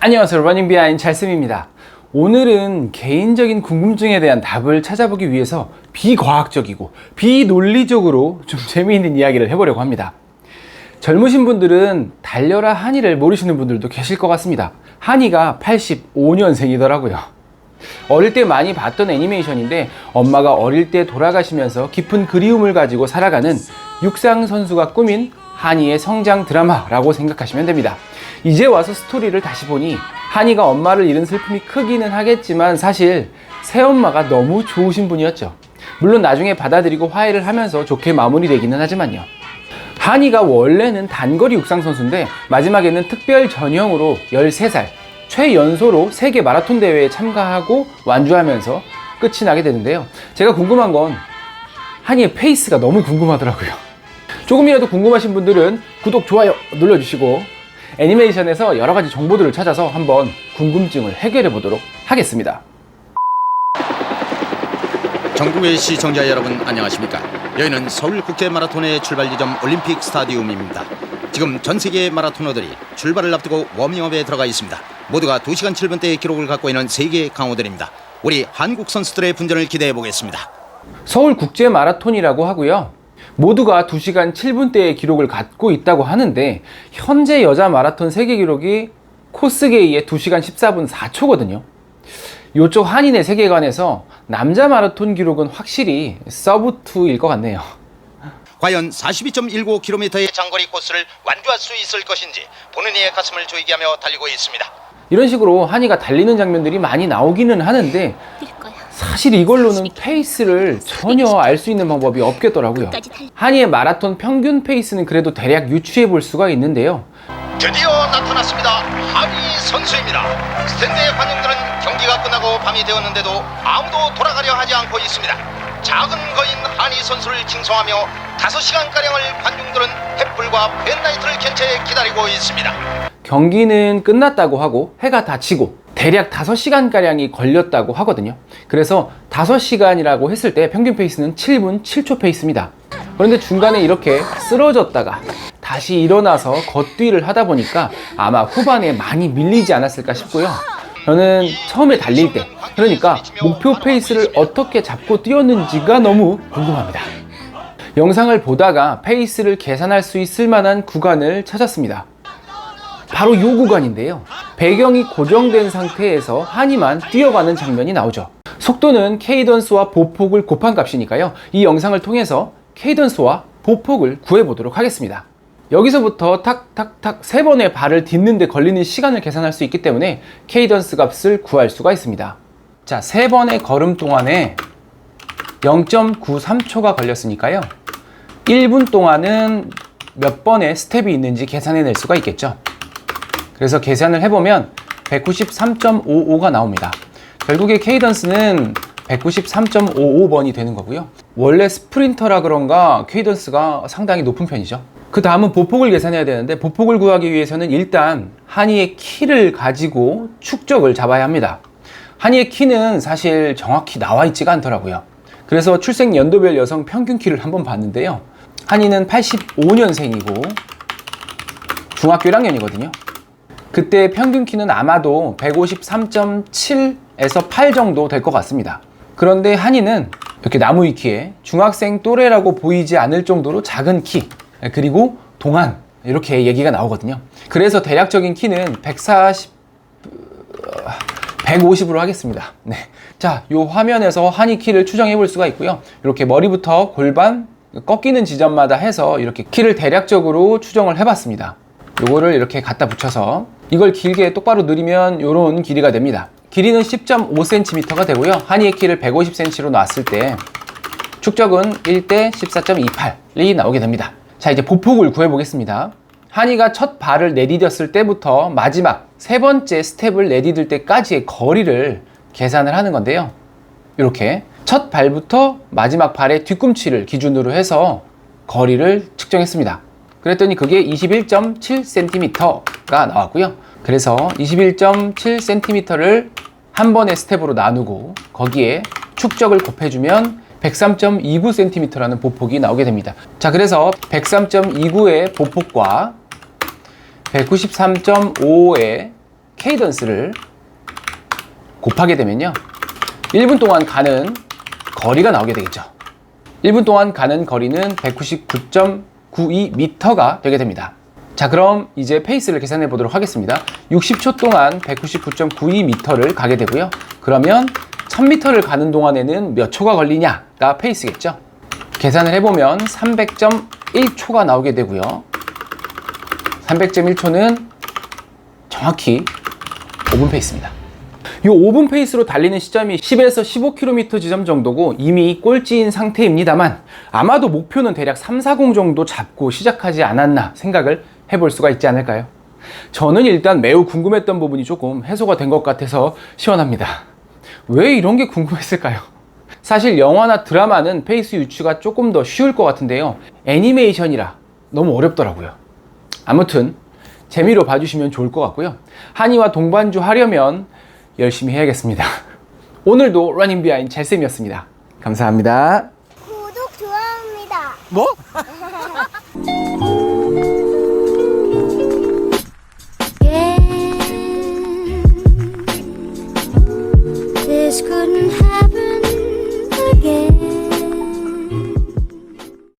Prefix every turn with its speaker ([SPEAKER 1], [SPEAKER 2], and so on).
[SPEAKER 1] 안녕하세요. 러닝 비하인드 찰쌤입니다. 오늘은 개인적인 궁금증에 대한 답을 찾아보기 위해서 비과학적이고 비논리적으로 좀 재미있는 이야기를 해보려고 합니다. 젊으신 분들은 달려라 한이를 모르시는 분들도 계실 것 같습니다. 한이가 85년생이더라고요. 어릴 때 많이 봤던 애니메이션인데 엄마가 어릴 때 돌아가시면서 깊은 그리움을 가지고 살아가는 육상 선수가 꾸민 한이의 성장 드라마라고 생각하시면 됩니다. 이제 와서 스토리를 다시 보니 한이가 엄마를 잃은 슬픔이 크기는 하겠지만 사실 새엄마가 너무 좋으신 분이었죠. 물론 나중에 받아들이고 화해를 하면서 좋게 마무리되기는 하지만요. 한이가 원래는 단거리 육상 선수인데 마지막에는 특별 전형으로 13살 최연소로 세계 마라톤 대회에 참가하고 완주하면서 끝이 나게 되는데요. 제가 궁금한 건 한이의 페이스가 너무 궁금하더라고요. 조금이라도 궁금하신 분들은 구독, 좋아요 눌러주시고 애니메이션에서 여러가지 정보들을 찾아서 한번 궁금증을 해결해 보도록 하겠습니다.
[SPEAKER 2] 전국의 시청자 여러분 안녕하십니까. 여기는 서울국제마라톤의 출발 지점 올림픽 스타디움입니다. 지금 전세계 마라토너들이 출발을 앞두고 워밍업에 들어가 있습니다. 모두가 2시간 7분대의 기록을 갖고 있는 세계 강호들입니다. 우리 한국 선수들의 분전을 기대해 보겠습니다.
[SPEAKER 1] 서울국제마라톤이라고 하고요. 모두가 2시간 7분대의 기록을 갖고 있다고 하는데 현재 여자 마라톤 세계 기록이 코스게이의 2시간 14분 4초거든요. 이쪽 한인의 세계관에서 남자 마라톤 기록은 확실히 서브2일 것 같네요.
[SPEAKER 2] 과연 42.19km의 장거리 코스를 완주할 수 있을 것인지 보는 이의 가슴을 조이게 하며 달리고 있습니다.
[SPEAKER 1] 이런 식으로 한이가 달리는 장면들이 많이 나오기는 하는데 사실 이걸로는 페이스를 전혀 알 수 있는 방법이 없겠더라고요. 한이의 마라톤 평균 페이스는 그래도 대략 유추해 볼 수가 있는데요.
[SPEAKER 2] 드디어 나타났습니다. 한이 선수입니다. 스탠드의 관중들은 경기가 끝나고 밤이 되었는데도 아무도 돌아가려 하지 않고 있습니다. 작은 거인 한이 선수를 칭송하며 5시간가량을 관중들은 햇불과 펜라이트를 켠 채 기다리고 있습니다.
[SPEAKER 1] 경기는 끝났다고 하고 해가 다 지고 대략 5시간가량이 걸렸다고 하거든요. 그래서 5시간이라고 했을 때 평균 페이스는 7분 7초 페이스입니다. 그런데 중간에 이렇게 쓰러졌다가 다시 일어나서 걷기를 하다 보니까 아마 후반에 많이 밀리지 않았을까 싶고요. 저는 처음에 달릴 때, 그러니까 목표 페이스를 어떻게 잡고 뛰었는지가 너무 궁금합니다. 영상을 보다가 페이스를 계산할 수 있을 만한 구간을 찾았습니다. 바로 이 구간인데요. 배경이 고정된 상태에서 한이만 뛰어가는 장면이 나오죠. 속도는 케이던스와 보폭을 곱한 값이니까요. 이 영상을 통해서 케이던스와 보폭을 구해보도록 하겠습니다. 여기서부터 탁탁탁 3번의 발을 딛는데 걸리는 시간을 계산할 수 있기 때문에 케이던스 값을 구할 수가 있습니다. 자, 3번의 걸음 동안에 0.93초가 걸렸으니까요. 1분 동안은 몇 번의 스텝이 있는지 계산해낼 수가 있겠죠. 그래서 계산을 해보면 193.55가 나옵니다. 결국에 케이던스는 193.55번이 되는 거고요. 원래 스프린터라 그런가 케이던스가 상당히 높은 편이죠. 그 다음은 보폭을 계산해야 되는데 보폭을 구하기 위해서는 일단 한이의 키를 가지고 축적을 잡아야 합니다. 한이의 키는 사실 정확히 나와 있지가 않더라고요. 그래서 출생 연도별 여성 평균 키를 한번 봤는데요. 한이는 85년생이고 중학교 1학년이거든요. 그때 평균 키는 아마도 153.7에서 8 정도 될 것 같습니다. 그런데 한이는 이렇게 나무 위키에 중학생 또래라고 보이지 않을 정도로 작은 키, 그리고 동안 이렇게 얘기가 나오거든요. 그래서 대략적인 키는 150으로 하겠습니다. 네. 자, 요 화면에서 한이 키를 추정해 볼 수가 있고요. 이렇게 머리부터 골반 꺾이는 지점마다 해서 이렇게 키를 대략적으로 추정을 해봤습니다. 요거를 이렇게 갖다 붙여서 이걸 길게 똑바로 늘리면 요런 길이가 됩니다. 길이는 10.5cm가 되고요. 한이의 키를 150cm로 놨을 때 축적은 1대 14.28이 나오게 됩니다. 자, 이제 보폭을 구해 보겠습니다. 한이가 첫 발을 내디뎠을 때부터 마지막 3번째 스텝을 내디딜 때까지의 거리를 계산을 하는 건데요. 이렇게 첫 발부터 마지막 발의 뒤꿈치를 기준으로 해서 거리를 측정했습니다. 그랬더니 그게 21.7cm가 나왔고요. 그래서 21.7cm를 한 번의 스텝으로 나누고 거기에 축적을 곱해주면 103.29cm라는 보폭이 나오게 됩니다. 자, 그래서 103.29의 보폭과 193.5의 케이던스를 곱하게 되면요, 1분 동안 가는 거리가 나오게 되겠죠. 1분 동안 가는 거리는 199.92m가 되게 됩니다. 자, 그럼 이제 페이스를 계산해 보도록 하겠습니다. 60초 동안 199.92m를 가게 되고요. 그러면 1000m를 가는 동안에는 몇 초가 걸리냐가 페이스겠죠. 계산을 해보면 300.1초가 나오게 되고요. 300.1초는 정확히 5분 페이스입니다. 이 5분 페이스로 달리는 시점이 10에서 15km 지점 정도고 이미 꼴찌인 상태입니다만, 아마도 목표는 대략 340 정도 잡고 시작하지 않았나 생각을 해볼 수가 있지 않을까요? 저는 일단 매우 궁금했던 부분이 조금 해소가 된 것 같아서 시원합니다. 왜 이런 게 궁금했을까요? 사실 영화나 드라마는 페이스 유추가 조금 더 쉬울 것 같은데요, 애니메이션이라 너무 어렵더라고요. 아무튼 재미로 봐주시면 좋을 것 같고요. 한이와 동반주 하려면 열심히 해야겠습니다. 오늘도 러닝 비하인드 젤쌤이었습니다. 감사합니다.
[SPEAKER 3] 구독, 좋아합니다.
[SPEAKER 1] 뭐?
[SPEAKER 3] This couldn't